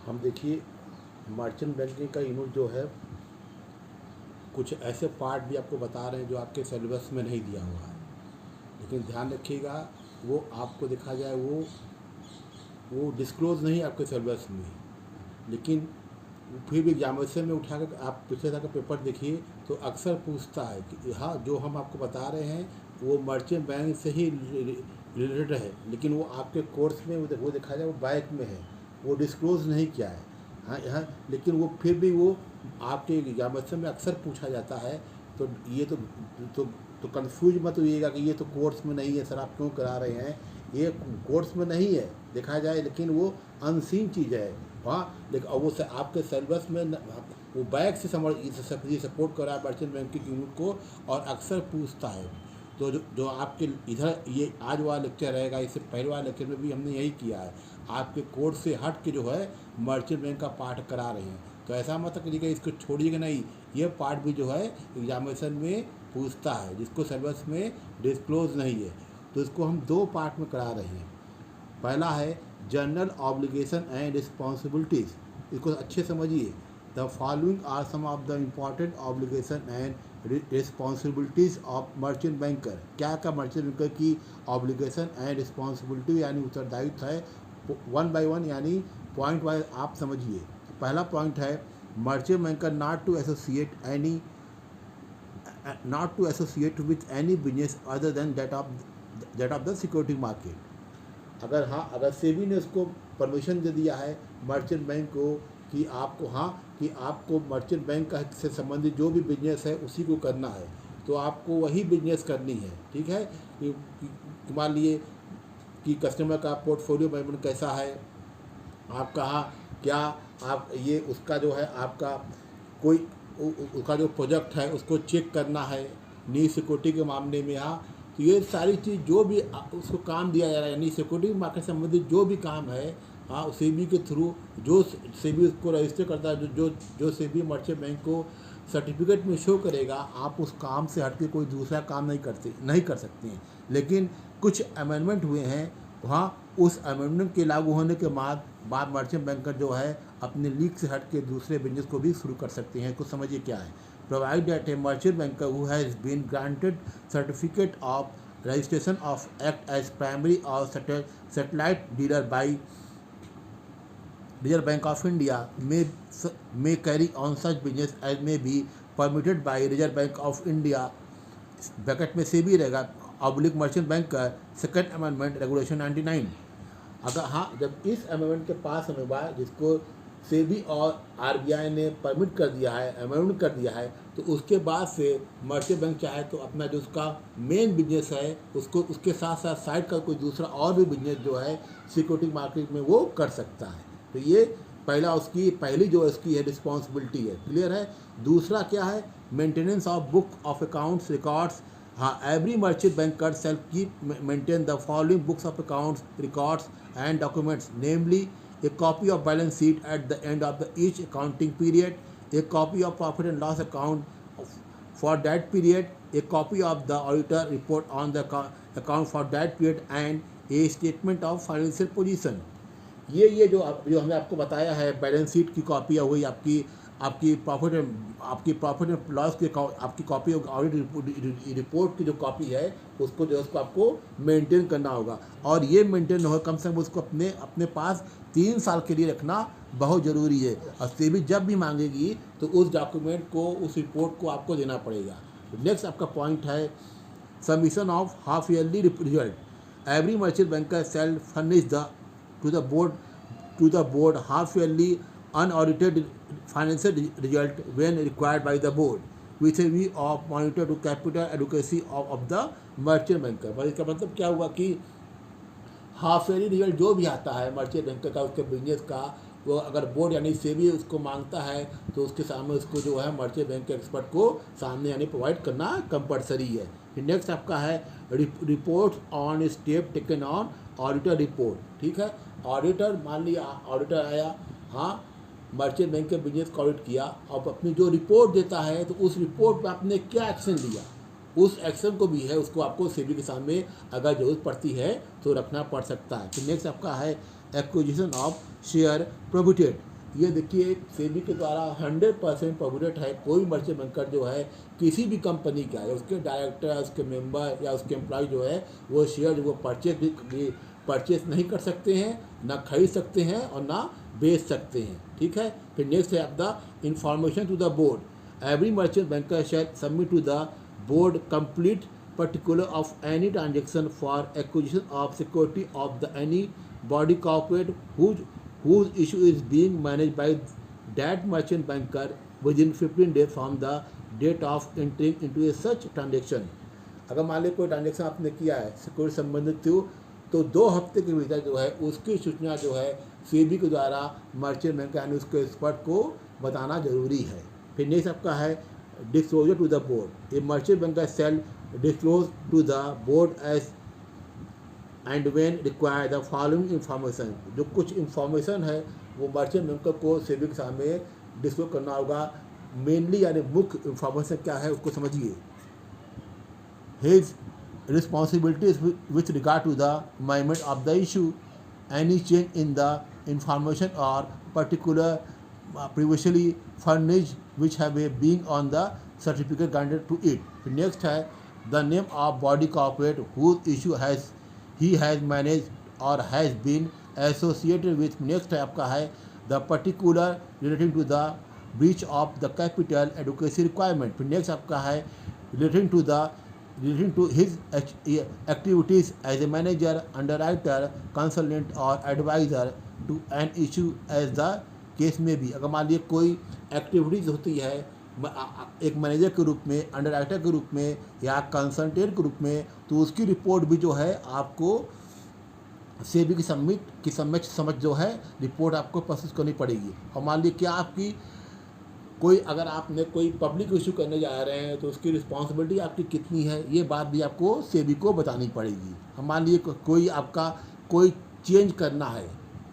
हम देखिए merchant banking का यूनिट जो है कुछ ऐसे पार्ट भी आपको बता रहे हैं जो आपके सिलेबस में नहीं दिया हुआ है, लेकिन ध्यान रखिएगा वो आपको देखा जाए वो डिस्क्लोज नहीं है आपके सिलेबस में, लेकिन फिर भी एग्जामिनेशन में उठा कर आप पिछले साल का पेपर देखिए तो अक्सर पूछता है कि हाँ जो हम आपको बता रहे हैं वो मर्चेंट बैंक से ही रिलेटेड है, लेकिन वो आपके कोर्स में वो देखा जाए वो बैंक में है, वो डिस्क्लोज नहीं किया है। हाँ यहाँ लेकिन वो फिर भी वो आपके एग्जामिनेशन में अक्सर पूछा जाता है। तो ये तो तो कंफ्यूज मत होइएगा कि ये तो कोर्स में नहीं है सर, आप क्यों करा रहे हैं। ये कोर्स में नहीं है देखा जाए, लेकिन वो अनसीन चीज़ है वहाँ। लेकिन वो आपके सिलेबस में वो बैक से सपोर्ट कर रहा है मर्चेंट बैंकिंग यूनिट को, और अक्सर पूछता है। तो जो आपके इधर ये आज वाला लेक्चर रहेगा, इससे पहले वाले लेक्चर में भी हमने यही किया है, आपके कोर्स से हट के जो है मर्चेंट बैंक का पार्ट करा रहे हैं। तो ऐसा मत करिएगा इसको छोड़िएगा नहीं, ये पार्ट भी जो है एग्जामिनेशन में पूछता है जिसको सिलेबस में डिस्क्लोज नहीं है। तो इसको हम दो पार्ट में करा रहे हैं। पहला है जनरल ऑब्लिगेशन एंड रिस्पॉन्सिबिलिटीज़, इसको अच्छे समझिए। The following are some of the important obligation and responsibilities of merchant banker. क्या मर्चेंट बैंकर की ऑब्लिगेशन एंड रिस्पॉन्सिबिलिटी यानी उत्तरदायित्व है, वन बाय वन यानी पॉइंट वाइज आप समझिए। पहला पॉइंट है merchant banker not to associate with any business other than that of the security market. अगर सेबी ने उसको परमिशन दे दिया है मर्चेंट बैंक को कि आपको मर्चेंट बैंक का से संबंधित जो भी बिजनेस है उसी को करना है, तो आपको वही बिजनेस करनी है। ठीक है कि मान लिए कि कस्टमर का पोर्टफोलियो मैनेजमेंट कैसा है, आप कहाँ क्या आप ये उसका जो है आपका कोई उसका जो प्रोजेक्ट है उसको चेक करना है नी सिक्योरिटी के मामले में। हाँ, तो ये सारी चीज़ जो भी उसको काम दिया जा रहा है यानी सिक्योरिटी मार्केट से संबंधित जो भी काम है, हाँ सेबी के थ्रू जो सेबी उसको रजिस्टर करता है, जो सेबी मर्चेंट बैंक को सर्टिफिकेट में शो करेगा, आप उस काम से हट के कोई दूसरा काम नहीं कर सकते हैं। लेकिन कुछ अमेंडमेंट हुए हैं वहाँ, उस अमेंडमेंट के लागू होने के बाद मर्चेंट बैंकर जो है अपने लीग से हट के दूसरे बिजनेस को भी शुरू कर सकते हैं। कुछ समझिए क्या है। Provide that a merchant banker who has been granted certificate of registration of act as primary और satellite dealer by Reserve Bank of India may carry on such business as may be permitted by Reserve Bank of India bracket में से भी रहेगा oblique merchant bank का second amendment regulation 99। अगर जब इस amendment के पास होने बाद जिसको सेबी और आरबीआई ने परमिट कर दिया है, अमेंडमेंट कर दिया है, तो उसके बाद से मर्चेंट बैंक चाहे तो अपना जो उसका मेन बिजनेस है उसको उसके साथ साथ साइड का कोई दूसरा और भी बिजनेस जो है सिक्योरिटी मार्केट में वो कर सकता है। तो ये पहली जो इसकी है रिस्पॉन्सिबिलिटी है, क्लियर है। दूसरा क्या है, maintenance of book of accounts records. हाँ, every merchant banker self keep maintain the following books of accounts records and documents, namely a copy of balance sheet at the end of each accounting period, a copy of profit and loss account for that period, a copy of the auditor report on the account for that period, and a statement of financial position। ये जो हमने आपको बताया है, balance sheet की copy हुई, आपकी profit and loss की आपकी कॉपी, ऑडिट रिपोर्ट की जो कॉपी है उसको आपको मेंटेन करना होगा। और ये मेंटेन हो कम से कम उसको अपने पास 3 साल के लिए रखना बहुत ज़रूरी है। और सेबी जब भी मांगेगी तो उस डॉक्यूमेंट को, उस रिपोर्ट को आपको देना पड़ेगा। नेक्स्ट आपका पॉइंट है submission of half yearly result. Every merchant banker shell furnish to the board half yearly unaudited financial result when required by the board, with a view of monitor to capital adequacy of the merchant banker। पर इसका मतलब क्या हुआ कि half yearly result जो भी आता है मर्चेंट बैंकर का, उसके बिजनेस का, वो अगर बोर्ड यानी सेबी उसको मांगता है तो उसके सामने उसको जो है मर्चेंट बैंक के एक्सपर्ट को सामने यानी प्रोवाइड करना कंपलसरी है। फिर नेक्स्ट आपका है report on step taken on auditor report. ठीक है, ऑडिटर मान लिया ऑडिटर आया, हाँ मर्चेंट बैंक के बिजनेस को ऑडिट किया, अब अपनी जो रिपोर्ट देता है तो उस रिपोर्ट में आपने क्या एक्शन लिया, उस एक्शन को भी है उसको आपको सेबी के सामने अगर जरूरत पड़ती है तो रखना पड़ सकता है। फिर नेक्स्ट आपका है एक्विजिशन ऑफ शेयर प्रोफिटेड। ये देखिए सेबी के द्वारा 100% प्रोहिबिटेड है कोई मर्चेंट बैंकर जो है किसी भी कंपनी का है उसके डायरेक्टर, उसके मेंबर या उसके एम्प्लॉय जो है वो शेयर वो परचेज नहीं कर सकते हैं, ना खरीद सकते हैं और ना बेच सकते हैं। ठीक है। फिर नेक्स्ट है the information to the board. Every merchant banker shall submit to the board complete particular of any transaction for acquisition of security of the any body corporate whose issue is being managed by that merchant banker within 15 days from the date of entering into a such transaction। अगर मान लीजिए कोई transaction आपने किया है security संबंधित थी तो 2 हफ्ते के भीतर जो है उसकी सूचना जो है सेबी के द्वारा मर्चेंट बैंक यानी उसके एक्सपर्ट को बताना जरूरी है। फिर नेक्स्ट आपका है disclosure to the board. A merchant banker shall disclose to the board as and when required the following information। जो कुछ इंफॉर्मेशन है वो मर्चेंट बैंकर को सेबी के सामने डिस्क्लोज करना होगा। मेनली यानी मुख्य इंफॉर्मेशन क्या है उसको समझिए। His responsibilities with regard to the management of the issue, any change in the information or particular previously furnished which have a being on the certificate granted to it। Next है the name of body corporate whose issue he has managed or has been associated with। Next है आपका है the particular relating to the breach of the capital adequacy requirement। फिर next आपका है relating to his activities as a manager, underwriter, consultant or advisor to an issue as the case में भी। अगर मान लीजिए कोई एक्टिविटीज़ होती है एक मैनेजर के रूप में, अंडरराइटर के रूप में या कंसल्टेंट के रूप में, तो उसकी रिपोर्ट भी जो है आपको सेबी की समझ जो है रिपोर्ट आपको प्रस्तुत करनी पड़ेगी। और मान लीजिए क्या आपकी कोई अगर आपने कोई पब्लिक इशू करने जा रहे हैं तो उसकी रिस्पॉन्सिबिलिटी आपकी कितनी है ये बात भी आपको सेबी को बतानी पड़ेगी। हम मान लीजिए कोई आपका कोई चेंज करना है,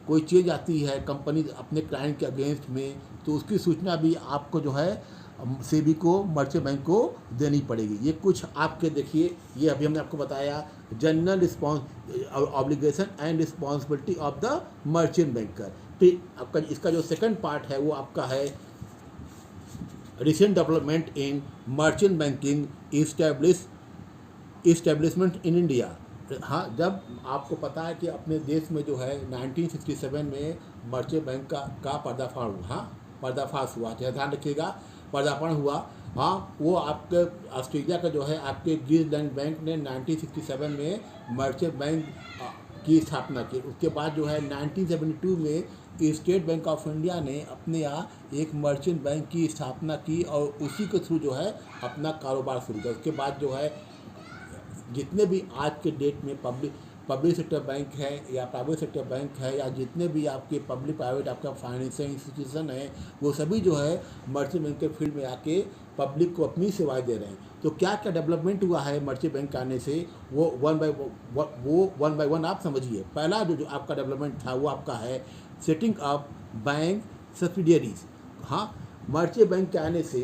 कोई चेंज आती है कंपनी अपने क्लाइंट के अगेंस्ट में, तो उसकी सूचना भी आपको जो है सेबी को मर्चेंट बैंक को देनी पड़ेगी। ये कुछ आपके देखिए ये अभी हमने आपको बताया general obligation and responsibility of the merchant banker. फिर आपका इसका जो सेकंड पार्ट है वो आपका है recent development in merchant banking establishment in India. हाँ, जब आपको पता है कि अपने देश में जो है 1967 में मर्चेंट बैंक का पर्दाफाश हुआ। ध्यान रखिएगा, पर्दापण हुआ। हाँ, वो आपके ऑस्ट्रेलिया का जो है आपके गिजलैंड बैंक ने 1967 में मर्चेंट बैंक की स्थापना की। उसके बाद जो है 1972 में स्टेट बैंक ऑफ इंडिया ने अपने यहाँ एक मर्चेंट बैंक की स्थापना की और उसी के थ्रू जो है अपना कारोबार शुरू किया। उसके बाद जो है जितने भी आज के डेट में पब्लिक सेक्टर बैंक है या प्राइवेट सेक्टर बैंक है या जितने भी आपके पब्लिक प्राइवेट आपका फाइनेंशियल इंस्टीट्यूशन है वो सभी जो है मर्चेंट बैंक के फील्ड में आके पब्लिक को अपनी सेवाएं दे रहे हैं। तो क्या क्या डेवलपमेंट हुआ है मर्चेंट बैंक आने से वो वन बाय वन आप समझिए। पहला जो आपका डेवलपमेंट था वो आपका है सेटिंग अप बैंक सब्सिडियरीज। हाँ, मर्चेंट बैंक के आने से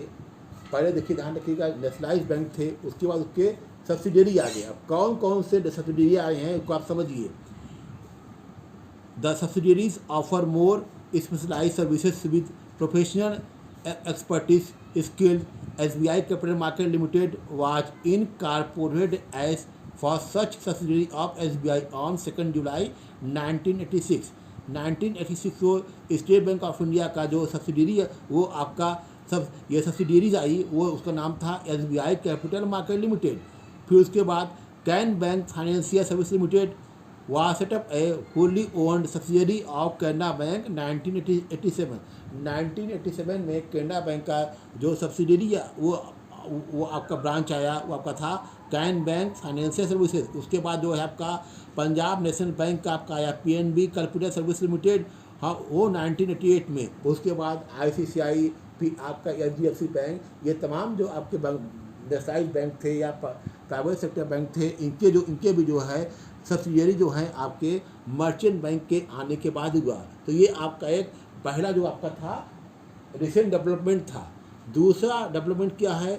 पहले देखिए ध्यान रखिएगा नेशनलाइज बैंक थे, उसके बाद उसके सब्सिडियरी आ गए। अब कौन कौन से सब्सिडियरी आए हैं उसको आप समझिए। The subsidiaries offer more specialize services with professional expertise skilled. SBI capital market limited was incorporated as for such subsidiary of SBI on 2 July 1986। 1986 को स्टेट बैंक ऑफ इंडिया का जो सब्सिडियरी है वो आपका ये सब्सिडियरीज आई वो उसका नाम था SBI कैपिटल मार्केट लिमिटेड। फिर उसके बाद can bank financial service limited was set up a wholly owned subsidiary of Canara bank 1987। 1987 में कैनरा बैंक का जो सब्सिडियरी है वो आपका ब्रांच आया वो आपका था कैन बैंक फाइनेंशियल सर्विसेज। उसके बाद जो है आपका पंजाब नेशनल बैंक का आपका आया PNB कैपिटल सर्विस लिमिटेड, हाँ वो 1988 में। उसके बाद ICICI आपका HDFC बैंक, ये तमाम जो आपके नेशनलाइज बैंक थे या प्राइवेट सेक्टर बैंक थे इनके भी जो है सब्सिडियरी जो है आपके मर्चेंट बैंक के आने के बाद हुआ। तो ये आपका एक पहला जो आपका था रिसेंट डेवलपमेंट था। दूसरा डेवलपमेंट क्या है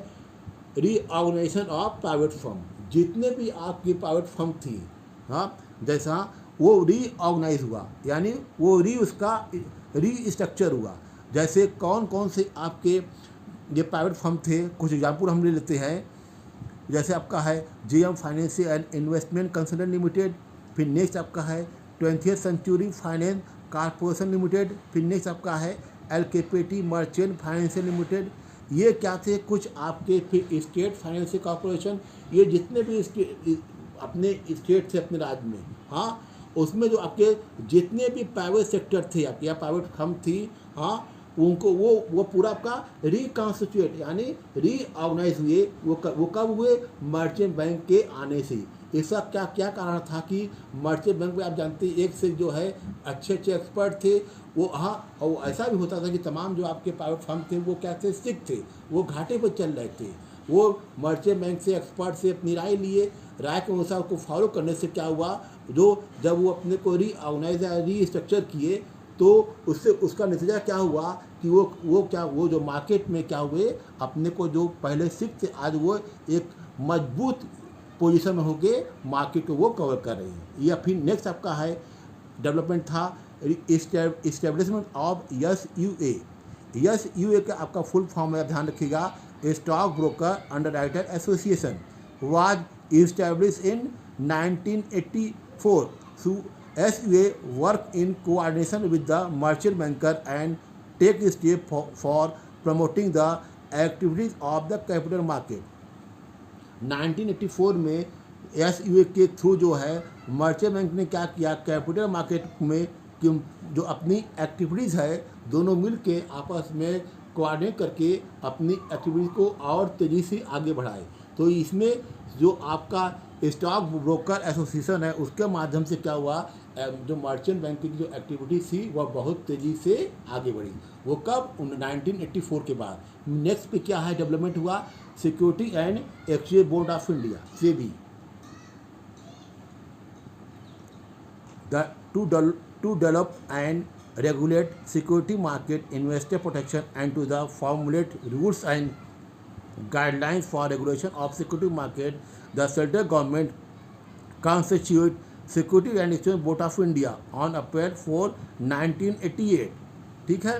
रीऑर्गेनाइजेशन ऑफ प्राइवेट फर्म। जितने भी आपकी प्राइवेट फर्म थी हाँ जैसा वो रीऑर्गेनाइज हुआ यानी वो उसका रीस्ट्रक्चर हुआ। जैसे कौन कौन से आपके ये प्राइवेट फर्म थे, कुछ एग्जाम्पल हम ले लेते हैं। जैसे आपका है JM financial and investment consultant limited, फिर नेक्स्ट आपका है 20th century finance corporation limited, फिर नेक्स्ट आपका है एलकेपीटी मर्चेंट फाइनेंशियल लिमिटेड। ये क्या थे कुछ आपके, फिर स्टेट फाइनेंशियल कॉर्पोरेशन, ये जितने भी अपने स्टेट थे अपने राज्य में, हाँ, उसमें जो आपके जितने भी प्राइवेट सेक्टर थे आपके या प्राइवेट फर्म थी, हाँ, उनको वो पूरा आपका रिकॉन्स्टिट्यूट यानी रीऑर्गेनाइज हुए। वो कब हुए? मर्चेंट बैंक के आने से। इसका क्या क्या कारण था कि मर्चेंट बैंक में आप जानते हैं एक से जो है अच्छे अच्छे एक्सपर्ट थे वो, हाँ, और ऐसा भी होता था कि तमाम जो आपके प्राइवेट फर्म थे वो क्या थे, सिक थे, वो घाटे पर चल रहे थे। वो मर्चेंट बैंक से एक्सपर्ट से अपनी राय लिए, राय के अनुसार को फॉलो करने से क्या हुआ, जो जब वो अपने को रीऑर्गेनाइज या रीस्ट्रक्चर किए तो उससे उसका नतीजा क्या हुआ कि वो जो मार्केट में क्या हुए, अपने को जो पहले सिक थे आज वो एक मजबूत पोजीशन में होके मार्केट को वो कवर कर रहे हैं। या फिर नेक्स्ट आपका है डेवलपमेंट था इस्टेब्लिशमेंट ऑफ SUA। SUA का आपका फुल फॉर्म है, ध्यान रखिएगा, stock broker underwriter association was established in 1984. So SUA work in coordination with the merchant banker and take step for promoting the activities of the capital market. 1984 में SUA के through जो है merchant bank ने क्या किया, capital market में जो अपनी एक्टिविटीज़ है दोनों मिल के आपस में कोऑर्डिनेट करके अपनी एक्टिविटीज़ को और तेज़ी से आगे बढ़ाए। तो इसमें जो आपका स्टॉक ब्रोकर एसोसिएशन है उसके माध्यम से क्या हुआ, जो मर्चेंट बैंकिंग की जो एक्टिविटी थी वह बहुत तेज़ी से आगे बढ़ी। वो कब? 1984 के बाद। नेक्स्ट पे क्या है डेवलपमेंट हुआ, security and exchange board of India SEBI to develop and regulate security market, investor protection, and to the formulate rules and guidelines for regulation of security market. The central government constituted Security and Exchange Board of India on April 4, 1988। ठीक है,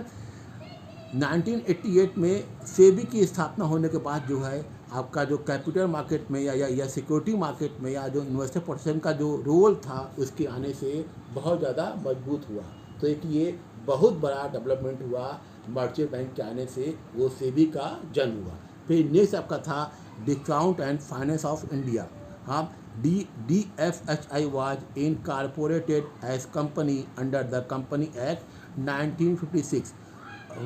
1988 में सेबी की स्थापना होने के बाद जो है आपका जो कैपिटल मार्केट में या सिक्योरिटी मार्केट में या जो इन्वेस्टर प्रोटेक्शन का जो रोल था उसके आने से बहुत ज़्यादा मजबूत हुआ। तो एक ये बहुत बड़ा डेवलपमेंट हुआ मर्चेंट बैंक के आने से, वो सेबी का जन्म हुआ। फिर नेक्स्ट आपका था discount and finance of India. हाँ, DFHI was incorporated as company under the company act 1956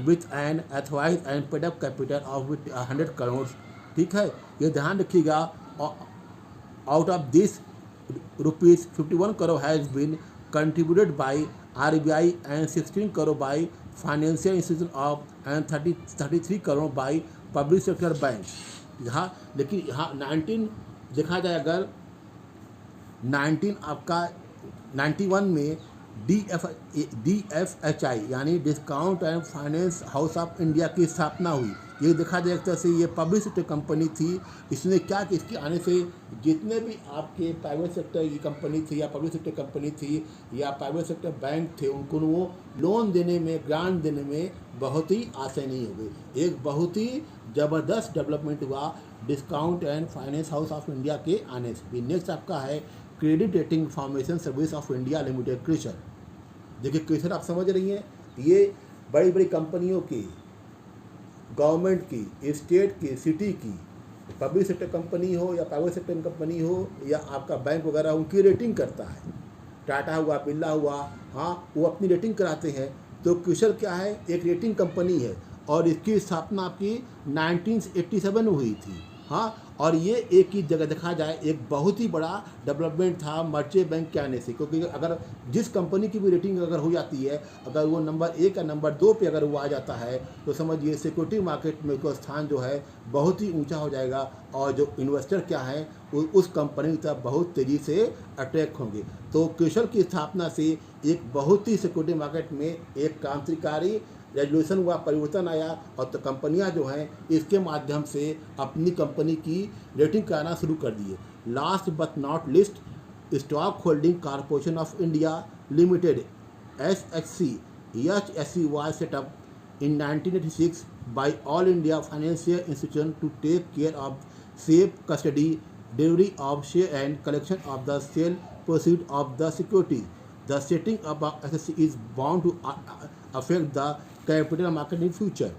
with an authorized and paid up capital of 100 crore. ठीक है, ये ध्यान रखिएगा, out of this rupees 51 crore has been contributed by RBI and 16 crore by financial institution of and 33 crore by public sector bank. यहाँ लेकिन यहाँ 19 देखा जाए अगर 19 आपका 91 में DFHI यानी discount and finance house of India की स्थापना हुई। ये देखा जाए एक तरह से ये पब्लिक सेक्टर कंपनी थी। इसने क्या कि इसके आने से जितने भी आपके प्राइवेट सेक्टर की कंपनी थी या पब्लिक सेक्टर कंपनी थी या प्राइवेट सेक्टर बैंक थे, उनको वो लोन देने में, ग्रांट देने में बहुत ही आसानी हो गई। एक बहुत ही ज़बरदस्त डेवलपमेंट हुआ discount and finance house of India के आने से भी। नेक्स्ट आपका है credit rating information service of India limited, CRISIL. देखिए क्रिसर आप समझ रही हैं, ये बड़ी बड़ी कंपनियों की, गवर्नमेंट की, स्टेट की, सिटी की, पब्लिक सेक्टर कंपनी हो या प्राइवेट सेक्टर कंपनी हो या आपका बैंक वगैरह, उनकी रेटिंग करता है। टाटा हुआ, बिरला हुआ, हाँ, वो अपनी रेटिंग कराते हैं। तो क्रिसर क्या है, एक रेटिंग कंपनी है और इसकी स्थापना आपकी 1987 में हुई थी। हाँ, और ये एक ही जगह देखा जाए एक बहुत ही बड़ा डेवलपमेंट था मर्चेंट बैंक के आने से, क्योंकि अगर जिस कंपनी की भी रेटिंग अगर हो जाती है, अगर वो नंबर 1 या नंबर 2 पे अगर वो आ जाता है तो समझिए सिक्योरिटी मार्केट में उसका स्थान जो है बहुत ही ऊंचा हो जाएगा और जो इन्वेस्टर क्या है उस कंपनी की तरफ बहुत तेज़ी से अट्रैक्ट होंगे। तो क्रिसर की स्थापना से एक बहुत ही सिक्योरिटी मार्केट में एक क्रांतिकारी रेजोल्यूशन हुआ, परिवर्तन आया और तो कंपनियां जो हैं इसके माध्यम से अपनी कंपनी की रेटिंग कराना शुरू कर दिए। Last but not list, stock holding corporation of India limited SHC EHSE was set up in 1986 by All India Financial Institution to take care of safe custody, delivery of share and collection of the sale proceeds of the securities. The setting up of SSC is bound to affect the capital market in future.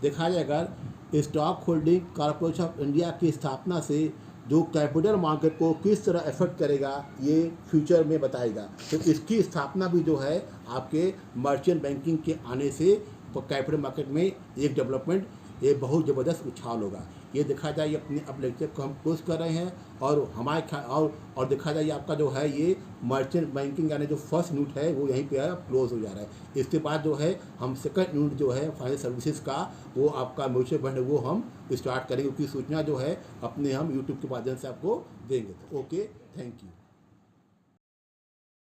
देखा जाए अगर stock holding corporation of India की स्थापना से जो capital market को किस तरह इफेक्ट करेगा ये फ्यूचर में बताएगा। तो इसकी स्थापना भी जो है आपके मर्चेंट बैंकिंग के आने से कैपिटल मार्केट में एक डेवलपमेंट ये बहुत ज़बरदस्त उछाल होगा। ये देखा जाए अपने अब लेक्चर को हम क्लोज कर रहे हैं और हमारे और देखा जाए आपका जो है ये मर्चेंट बैंकिंग यानी जो फर्स्ट यूनिट है वो यहीं पे है क्लोज हो जा रहा है। इसके बाद जो है हम सेकंड यूनिट जो है फाइनेंस सर्विसेज का वो आपका म्यूचुअल फंड वो हम स्टार्ट करेंगे, उसकी सूचना जो है अपने हम यूट्यूब के माध्यम से आपको देंगे। Okay, thank you.